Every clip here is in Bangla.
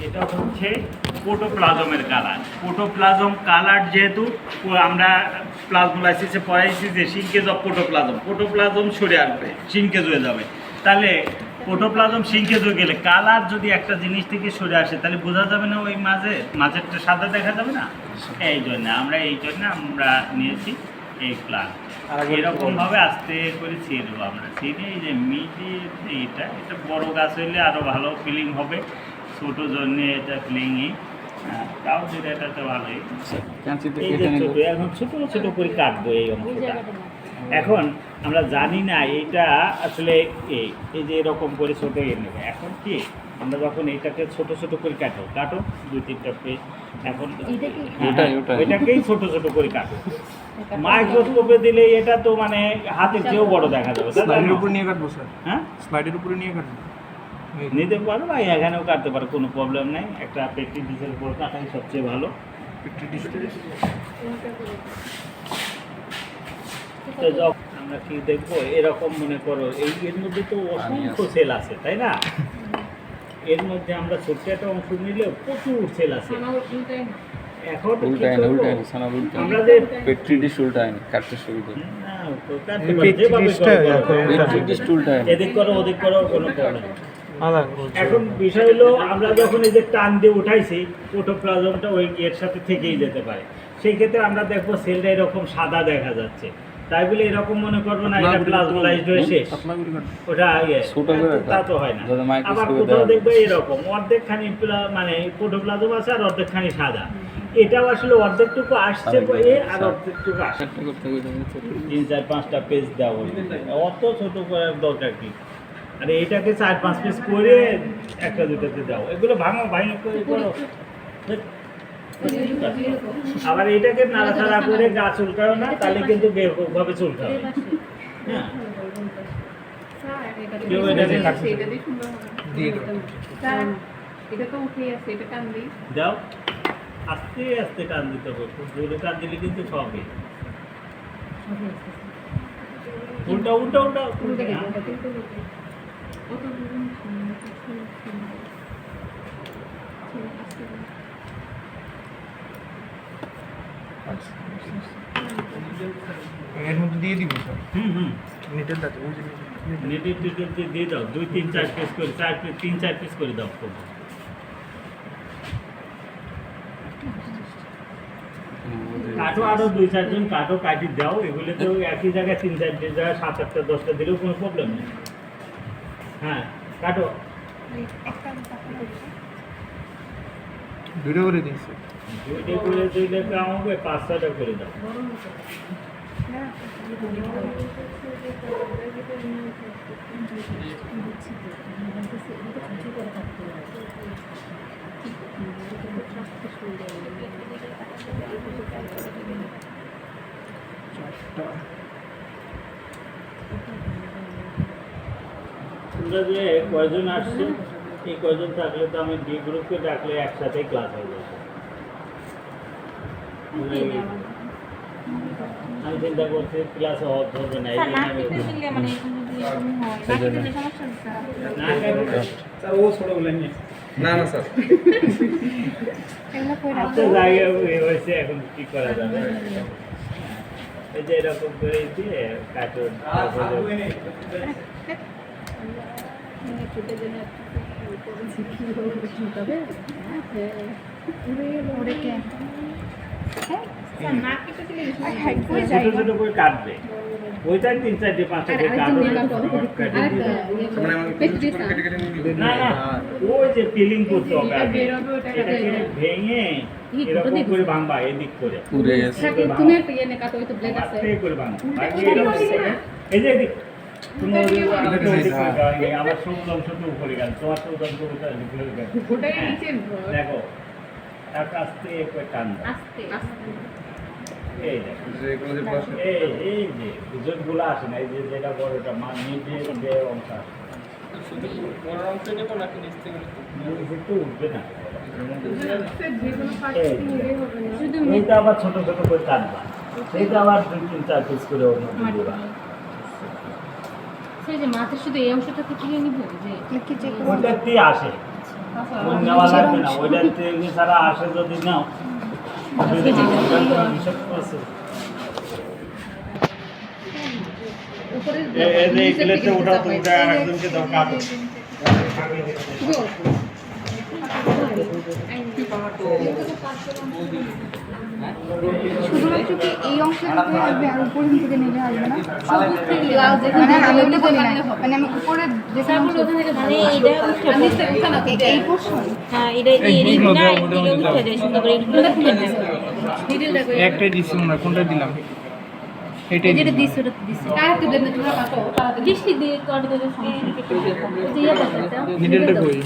এটা হচ্ছে প্রোটোপ্লাজমের কালার। প্রোটোপ্লাজম কালার যেহেতু আমরা প্লাজমোলাইসিসে পড়াইছি যে সিনকেজ অফ প্রোটোপ্লাজম, প্রোটোপ্লাজম সরে আসবে, সিনকেজ হয়ে যাবে। তাহলে প্রোটোপ্লাজম সিনকেজ হয়ে গেলে কালার যদি একটা জিনিস থেকে সরে আসে তাহলে বোঝা যাবে না, ওই মাঝেরটা সাদা দেখা যাবে না। এই জন্য আমরা নিয়েছি এই প্লান্ট। এরকমভাবে আস্তে করে ছিঁড়বো আমরা, ছিঁড়ে এই যে মিডে এটা বড় গাছ হইলে আরও ভালো ফিলিং হবে, ছোটো জন্য এটা ফিলিংই তাও যেটা এটাতে ভালোই। এই যে ছোটো এখন ছোটো ছোটো করে কাটবো এই অংশটা। এখন আমরা জানি না এইটা আসলে এই যে এরকম করে ছোটো নেবে। এখন কি আমরা যখন এইটাকে ছোট ছোট করে কাটো 2-3টা পেজ, এখন ওইটাকেই ছোট ছোট করে কাটো। মাইক্রোস্কোপে দিলে এটা তো মানে হাতের চেয়েও বড় দেখা যাবে। স্লাইডের উপর নিয়ে কাটবো স্যার? হ্যাঁ, স্লাইডের উপরে নিয়ে কাটবো, নিতে পারো বা এখানেও কাটতে পারো, কোনো প্রবলেম নেই। একটা পেট্রি ডিসের উপর কাটাই সবচেয়ে ভালো। তো যখন আমরা কি দেখবো, এরকম মনে করো এর মধ্যে তো অসংখ্য সেল আছে, তাই না? এর মধ্যে আমরা ছোট্ট একটা অংশ নিলেও প্রচুর সেল আছে। এখন আমরা যে পেট্রি ডিশ উল্টায় কাটতে সুবিধা, এদিক করো ওদিক করো, কোনো প্রবলেম। এখন বিষয় হলো আমরা যখন এই যে টান দিয়ে উঠাইছি, প্রোটোপ্লাজমটা ওই এর সাথে থেকেই যেতে পারে। সেই ক্ষেত্রে আমরা দেখবো সেলটা এরকম সাদা দেখা যাচ্ছে, তাই বলে এরকম মনে করবো না এটা প্লাজমোলাইজড হয়ে শেষ, ওটা তা তো হয় না। আবার কোথাও দেখবে এরকম অর্ধেকখানি মানে প্রোটোপ্লাজম আছে আর অর্ধেকখানি সাদা, এটাও আসলে অর্ধেকটুকু আসছে আর অর্ধেকটুকু আসছে। 3-4-5টা পেজ দেওয়া, অত ছোট করার দরকার কি? আরে এটাকে 4-5 পিস করে 1-2টাতে দাও, এগুলো ভাঙো করে করো। আবার এটাকে নাড়াচাড়া করে গা চুলকাও না, তাহলে কিন্তু বেভাবে চুলকাবে। হ্যাঁ, দাও আস্তে আস্তে টান দিতে হবে, খুব জোরে টান দিলে কিন্তু সবে উল্টা উল্টা উল্টা এর মধ্যে দিয়ে দিব স্যার। নেটের দাঁতে নেটের দিয়ে দাও, 2-3-4 পিস করে 3-4 পিস করে দাও। কাটো আরো 2-4 জন কাটি দাও, এগুলো তো একই জায়গায় 3-4 জায়গায় 7-8টা 10টা দিলেও কোনো প্রবলেম নেই। হ্যাঁ, কাটো 2টা করে দিয়েছি, 2টা করে দিলে কাম হবে, 5-6টা করে দাও। তোমরা যে কয়জন আসছো, এই কয়জন থাকলে তো আমি ডি গ্রুপকে ডাকলে একসাথে ক্লাস হয়ে যাবে। আমি চিন্তা করছি ক্লাস ধরবে না, এই জন্য আমি না না স্যার আচ্ছা জায়গা হয়েছে, এখন কি করা যাবে? এই যে এরকম করে দিয়ে কার্টুন ছোট ছোট করে কাটবে, ওইটাই 3-4-5টা করে কাটবে। না না, ওই যে পিলিং করতে হবে আগে, এটাকে ভেঙে এরকম করে ভাঙবা, এদিক করে করে ভাঙবা। এই যে এদিক আমার সবুজ অংশটা উপরে গেল, তোমার সবুজ অংশ দেখো, আস্তে করে টান দাও। এই যে গুজরগুলো আসে না, এই যে যেটা বড়টা নিজে যে অংশ আসে একটু উঠবে না, এইটা আবার ছোট ছোট করে কাটবা, সেইটা আবার 2-3-4 পিস করে ওর মধ্যে দিবা। মাথার শুধু এই অংশটা থেকে নিব যে ওইটা দিয়ে আসে, ওই নেওয়া লাগবে না, ওইটার থেকে ছাড়া আসে যদি নাও এই যে প্লেটে ওঠাও তো ওটা আরেকজনকে দাও কাটো। শুধুমাত্র কি এই অংশের উপরে আসবে আর উপর থেকে নেমে আসবে না? মানে আমি ওটা বলি না, মানে আমি উপরে যেখানে অংশ মানে এটা এই পোর্শন হ্যাঁ এটা এই না এটা উঠে দেয় সুন্দর করে এগুলো খুলে দেয় ডিটেইলটা করে একটাই দিছি মনে হয়, কোনটা দিলাম এটাই যেটা দিছি। দিছ ওটা দিছ আর একটু দেন তোমরা কাটো ডিশটি দিয়ে করে দিলে সমস্যা কি দিয়ে দাও নিডেলটা কই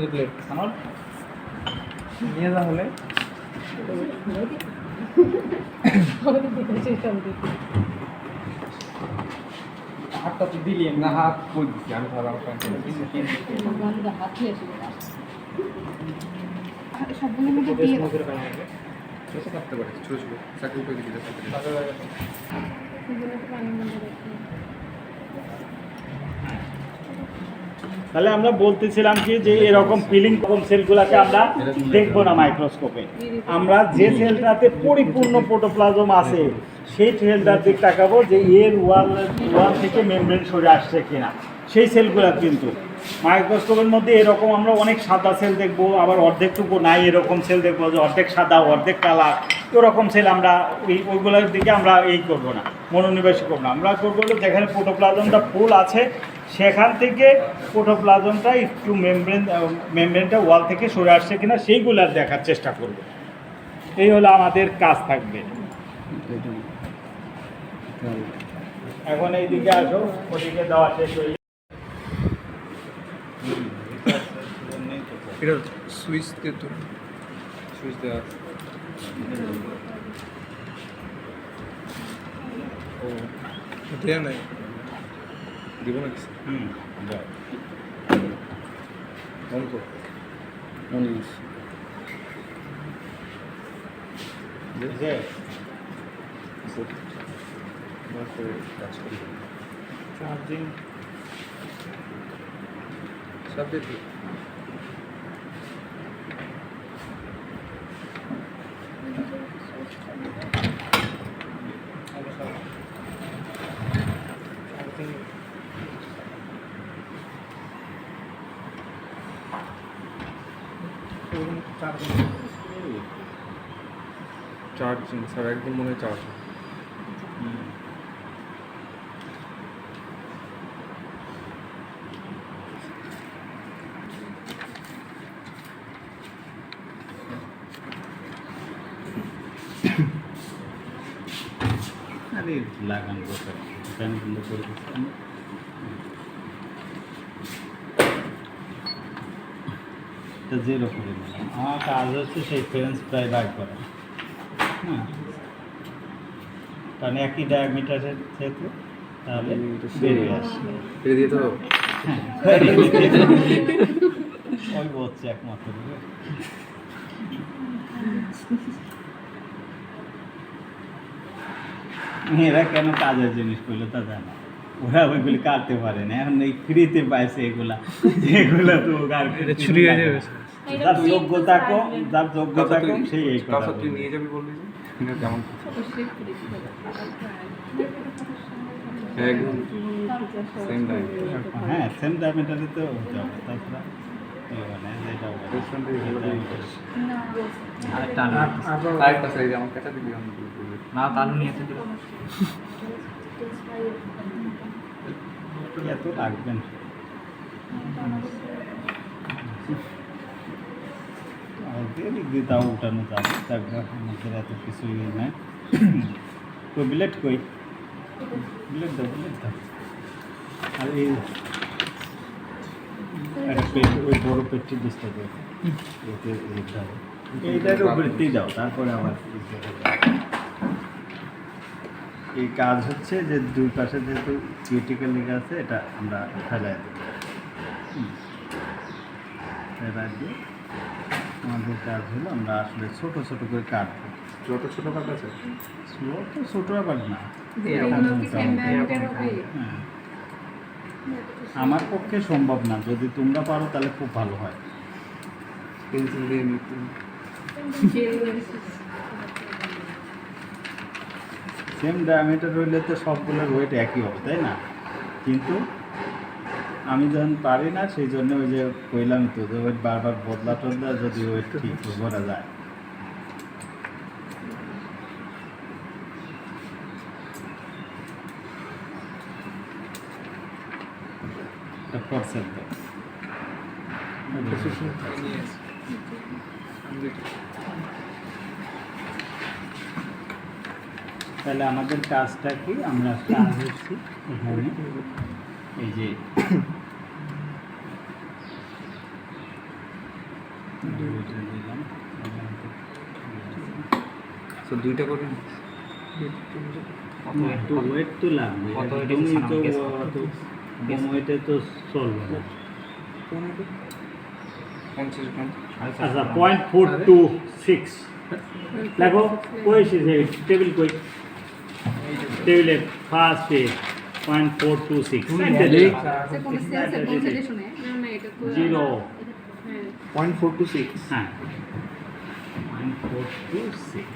এই প্লেট আমার নিয়ে যা হলে হাতটা তো দিলি না, হাত কই দিছি আমি ধরা সবগুলোর মধ্যে দিয়ে দাও। কাটতে পারে ছোট ছোট চাকরি করে দিতে তাহলে আমরা বলতেছিলাম কি যে এরকম পিলিং কম সেলগুলোকে আমরা দেখবো না মাইক্রোস্কোপে, আমরা যে সেলটাতে পরিপূর্ণ প্রোটোপ্লাজম আছে সেই সেলটার দিক তাকাবো যে এর ওয়াল থেকে মেমব্রেন সরে আসছে কিনা সেই সেলগুলো। কিন্তু মাইক্রোস্কোপের মধ্যে এরকম আমরা অনেক সাদা সেল দেখবো, আবার অর্ধেকটুকু নাই এরকম সেল দেখবো যে অর্ধেক সাদা অর্ধেক কালার, ওরকম সেল আমরা ওইগুলোর দিকে আমরা করবো না, মনোনিবেশ করবো না। আমরা করবো হলো যেখানে প্রোটোপ্লাজমটা ফুল আছে সেখান থেকে প্রোটোপ্লাজমটা একটু মেমব্রেনটা ওয়াল থেকে সরে আসছে কিনা সেইগুলার দেখার চেষ্টা করব। এই হলো আমাদের কাজ থাকবে। এখন এই দিকে আসো, ওদিকে দেওয়া শেষ হইলে এটা সুইচ দিয়ে তো সুইচ দেওয়া ও দেয়া নাই দিব না কিছু অঙ্ক উনিশ যে কাজ করি চার্জিং সব দেখি চার্জিং স্যার একদম মনে হয় চার্জ আরে লাগান বসে ফ্যান বন্ধ করে দিচ্ছি। এটা জিরো করে দিলাম। আমার কাজ হচ্ছে সেই ফ্রেঞ্চ ফ্রাই বার করা, হ্যাঁ, কারণ একই ডায়ামিটারের যেহেতু তাহলে বেরিয়ে আসে। ফিরে দিয়ে তো ওই হচ্ছে একমাত্র। এরা কেন কাজের জিনিস করলো তা জানা, ওরা ওইগুলি কাটতে পারে না। এখন এই ফ্রিতে পাইছে এগুলা, যেগুলা তো ছুরি হয়ে যাবে যার যোগ্যতা কম, যার যোগ্যতা কম সেই এই কথা তুই বলবে। নিয়ে যাবি বললি যে কেমন একদম সেম টাইম হ্যাঁ সেম ডায়ামিটারে তো হতে হবে, তাছাড়া মানে যেটা আরেকটা আরেকটা সাইজ আমার কাছে দিবি না তালু নিয়ে তো এত লাগবে না। তাও উঠানো যাবে, তারপর আমাদের এত কিছুই নাই। কই বিলেট কই, বিলেট দাও, বিলেট দাও। আর এই একটা পেট, ওই বড় পেটটি ডিসটা দাও, এতে দাও, এইটার উপরেতেই দাও, তারপরে আবার এই কাজ হচ্ছে যে দুই পাশে যেহেতু ক্রিটিক্যাল লেগে আছে, এটা আমরা ফেলাই দেবো। ফেলাই দিয়ে আমাদের কাজ হলো আমরা আসলে ছোট ছোট করে কাটবো। যত ছোট কাট আছে ছোট আবার না, হ্যাঁ, আমার পক্ষে সম্ভব না। যদি তোমরা পারো তাহলে খুব ভালো হয়। পেন্সিল দিয়ে নিতে সেম ডায়ামিটার হইলে তো সবগুলোর ওয়েট একই হবে, তাই না? কিন্তু আমি যখন পারি না, সেই জন্য ওই যে কইলাম তো যে ওয়েট বারবার বদলা টদলা যদি ওয়েট ঠিক করা যায়। % তাহলে আমাদের কাজটা কি, আমরা কাজ হচ্ছে এখানে এই যে দিলাম, তো দুইটা করে একটু ওয়েট তো লাগবে, কত weight একদমই আছে? তো Guess অত কম ওয়েটে তো চলবে না। আচ্ছা 0.426 দেখো কই এসেছে টেবিল, কই টেবিলে ফার্স্ট পেজ 0.426 জিরো 0.426 হ্যাঁ 0.426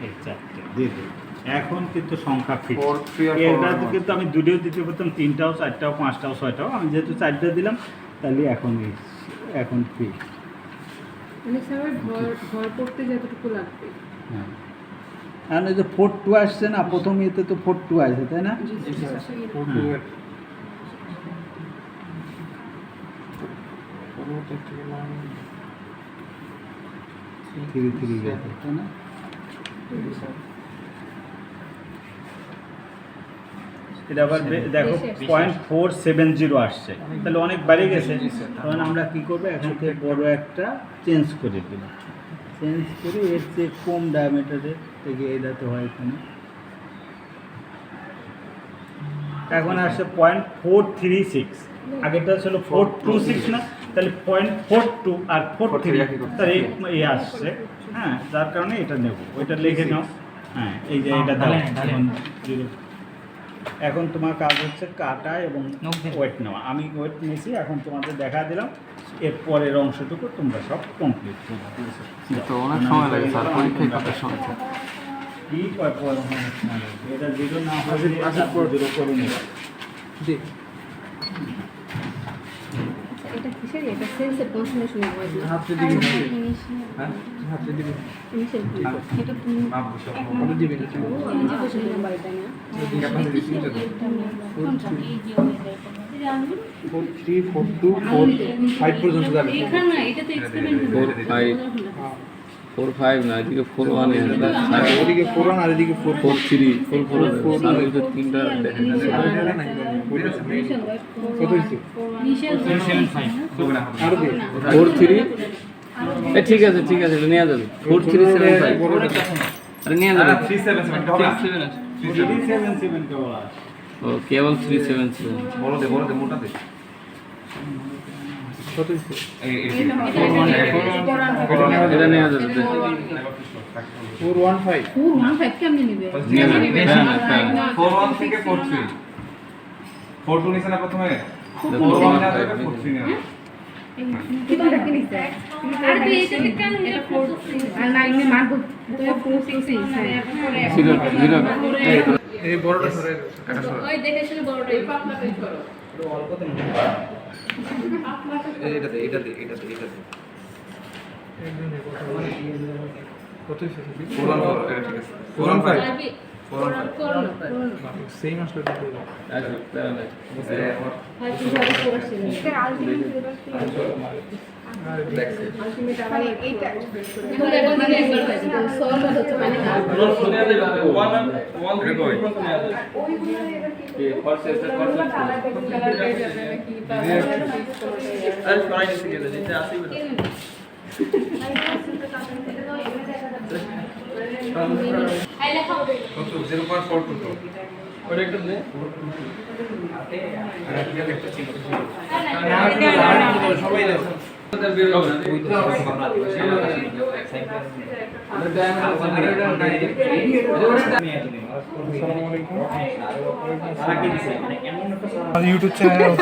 এই চারটে দিয়ে দিই। এখন কিন্তু সংখ্যা ফিট। 4, 3 আর 4 এর আগে কিন্তু আমি দুটোও দিতে পারতাম, 3টাও 4টাও 5টাও 6টাও, আমি যেহেতু 4টা দিলাম তাহলে এখন ফিট। মানে স্যার ঘর করতে যতটুকু লাগবে হ্যাঁ, আর এই যে 4.2 আসছে না, প্রথম ইয়েতে তো 4.2 আসছে, তাই না? থ্রি গেছে, তাই না? এটা আবার দেখো 0.470 আসছে, তাহলে অনেক বাড়ে গেছে। তখন আমরা কি করবো, এখান থেকে বড় একটা চেঞ্জ করে দেবো, চেঞ্জ করে এর চেয়ে কম ডায়ামিটারের থেকে এটাতে হয় এখানে। এখন আসছে 0.436, আগেটা ছিল 426 না, তাহলে 0.42 আর 43 তাহলে এই আসছে। হ্যাঁ, যার কারণে এটা নেব, ওইটা লিখে নাও। হ্যাঁ, এই যে এটা দাও। এখন তোমার কাজ হচ্ছে কাটা এবং ওয়েট নেওয়া। আমি ওয়েট নিয়েছি, এখন তোমাদের দেখা দিলাম। এর পরের অংশটুকু তোমরা সব কমপ্লিট করবে। তো অনেক সময় লাগে স্যার, পরীক্ষায় কত সময় লাগে? কি কয় পর এটা জিরো না হয় জিরো করে নেবে। এটা কিসের এটা সেন্সের কনফার্মেশন হয় না হাতে দিবি হ্যাঁ হাতে দিবি ইনিশিয়াল এটা তুমি মাপ বসে কত দিবেন এটা কোশ্চেন নাম্বার এটা না ক্যাপাসিটি তিনটা দাও 4, 3, 4, 2, 4, 5 পর্যন্ত যাবে এখানে না এটা তো এক্সপেরিমেন্ট 4 5 না, এদিকে 4 1 এর ওদিকে 4 আর এদিকে 4 4 3 4 4 সামনে তো তিনটা দেখেন না। কত হইছে ইনিশিয়াল 4 দিয়ে 4 3 এ ঠিক আছে এটা নিয়ে যাবে 4 3 7 5 আরে নিয়ে যাবে 377 টা হবে 377 কে বলা আছে। ও কেবল 377 বড় দে মোটা দে কত হইছে এটা নিয়ে যাবে 415 415 কেমনে নেবে নিয়ে যাবে 41 থেকে 43 42 নিছে না প্রথমে 41 না 43 না কিন্তু এটা কি নিছে আরে তো এইটাতে কেন এটা 43 আর না ইনি মার্ক তো 46 হ্যাঁ জিরো এই বড়টা সরে কাটা সরে ওই দেখে শুনে বড়টাই পাতলাটাই করো এটা দে কত হইছে 415 এটা ঠিক আছে 415 সেম আসলে আচ্ছা প্যারা নাই এটার আলটিমেট সিলেবাস কি? আলটিমেট মানে এইটা ওইগুলো এবার কি কত 0.42 ওটা একটু দে আর এটা একটা ছিল সবাই দাও ইউটিউব চ্যানেল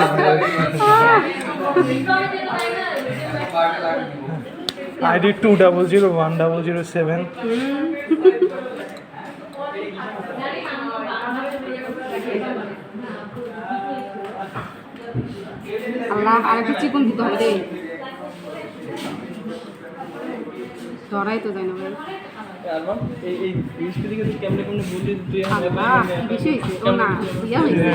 আইডি 20010007 আল্লাহ আরেকটা চিকন দিতে হবে রে ধরাই তো যায় না ভাই আল্লাহ বেশি হয়েছে ও না ইয়া হয়েছে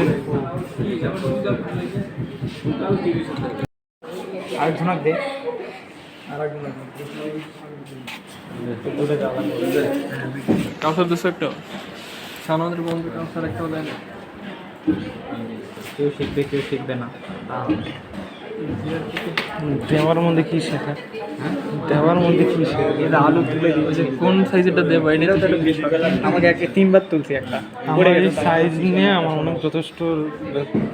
আরেকজনক দে আরেকজনক কাউসার 200 একটা সানাদের বন্ধু কাউসার একটা দেয় না কেউ শিখবে না দেওয়ার মধ্যে কি শেখা দেওয়ার মধ্যে কি শেখা এটা আলু তুলে দিয়েছে কোন সাইজেরটা দেবো এটা আমাকে একে 3 বার তুলছি একটা আমার এই সাইজ নিয়ে আমার অনেক যথেষ্ট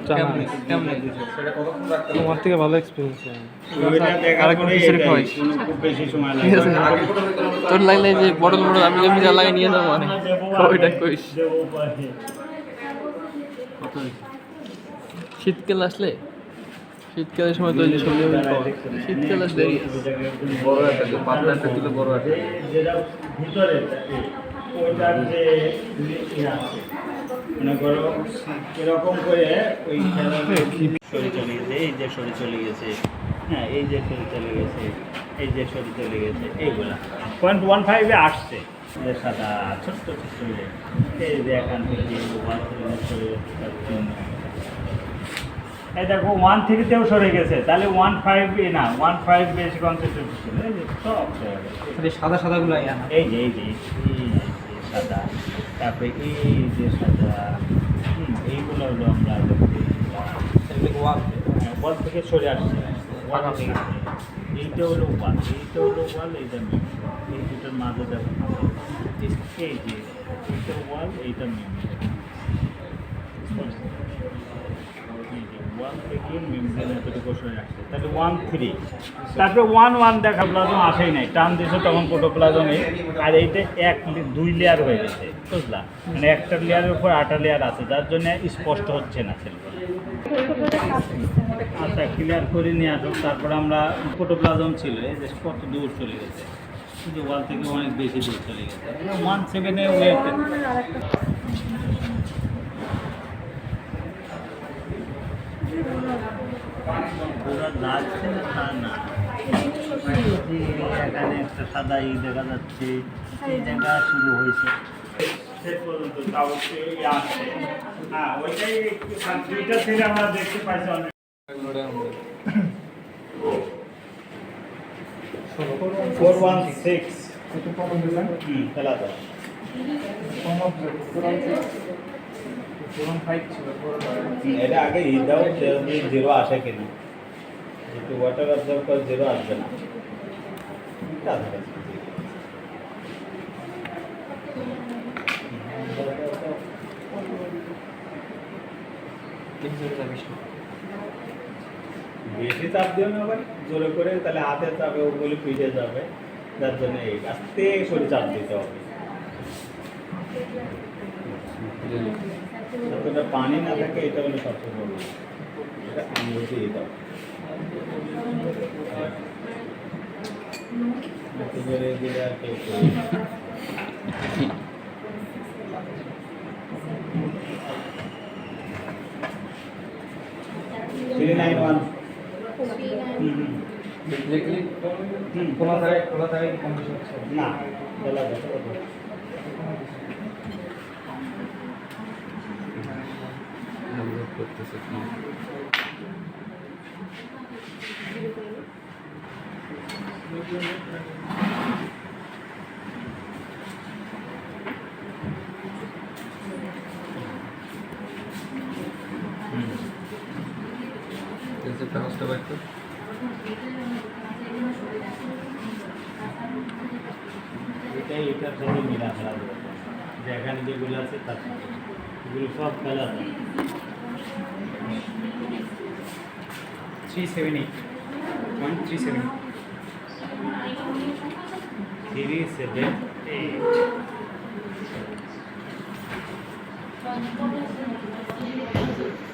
জানা আছে। তোমার থেকে ভালো এক্সপিরিয়েন্স আরেকবার কিছু রেখে হয় খুব বেশি সময় ঠিক আছে লাগে তোর লাগলে যে বড় বড় আমি জমি যা লাগে নিয়ে যাবো মানে ওইটা কইস শীতকাল আসলে শীতকালের সময় তো সবজি শীতকাল আসলে বড় একটা পাতলা একটা তুলে বড় একটা যেটা ভিতরে ওইটার যে ইয়ে আছে মনে করো এরকম করে ওই সরে চলে গেছে এই যে সরে চলে গেছে হ্যাঁ এই যে সরে চলে গেছে এই যে সরে চলে গেছে এইগুলা 0.15 আসছে যে সাদা ছোট্ট ছোট্ট এই যে এখান থেকে সরে এই দেখো 1-3-তেও সরে গেছে তাহলে 1-5 না 1-5 বেশি কনসেন্ট্রেট ছিল এই যে সব সাদা সাদাগুলো এই যে সাদা তারপরে এই যে সাদা এইগুলো হলো আমরা ওয়াল থেকে সরে আসছে ওয়াল থেকে এইটা হলো ওয়াল এইটা মেন এই দুটোর মাঝে দেখো এই যে এইটা ওয়াল এইটা মেন তাহলে 1-3 তারপরে 1-1 দেখা প্লাজম আসেই নাই টান দিয়েছে তখন প্রোটোপ্লাজমে আর এইটা 1-2 লেয়ার হয়ে গেছে বুঝলা মানে একটা লেয়ারের উপর 8টা লেয়ার আছে যার জন্য স্পষ্ট হচ্ছে না সেলগুলো আচ্ছা ক্লিয়ার করে নিয়ে আসুক তারপরে আমরা প্রোটোপ্লাজম ছিল এই যে কত দূর চলে গেছে কিন্তু ওয়াল থেকে অনেক বেশি দূর চলে গেছে 1-7-এ ওয়েট পুরো যাচ্ছে না তা না এখানে একটা সাদা ই দেখা যাচ্ছে এই জায়গা শুরু হয়েছে শেষ পর্যন্ত আসছে হ্যাঁ ওইটাই দুইটা থেকে আমরা দেখতে পাইছি অনেক 416 খেলা দাও এটা আগে ই দাও জিরো আসে কিনা যেহেতু ওয়াটার অবজার্ভ করে জিরো আসবে না বেশি চাপ দিও না আবার জোরে করে তাহলে হাতে চাপে ওগুলি পিঠে যাবে যার জন্য এই আস্তে করে চাপ দিতে হবে যতটা পানি না থাকে এটা হলো সবচেয়ে বড় এটা আঙুল দিয়ে দাও দিলে আর কেউ 391 খোলা থাকে কন্ডিশন না বলা যাবে করতেছে কাগজটা বাইর কর এটাই এটার সাথে মিলা ফেলা যাবে যেখানে যেগুলো আছে তার সাথে এগুলো সব ফেলা যাবে 378 0.37 378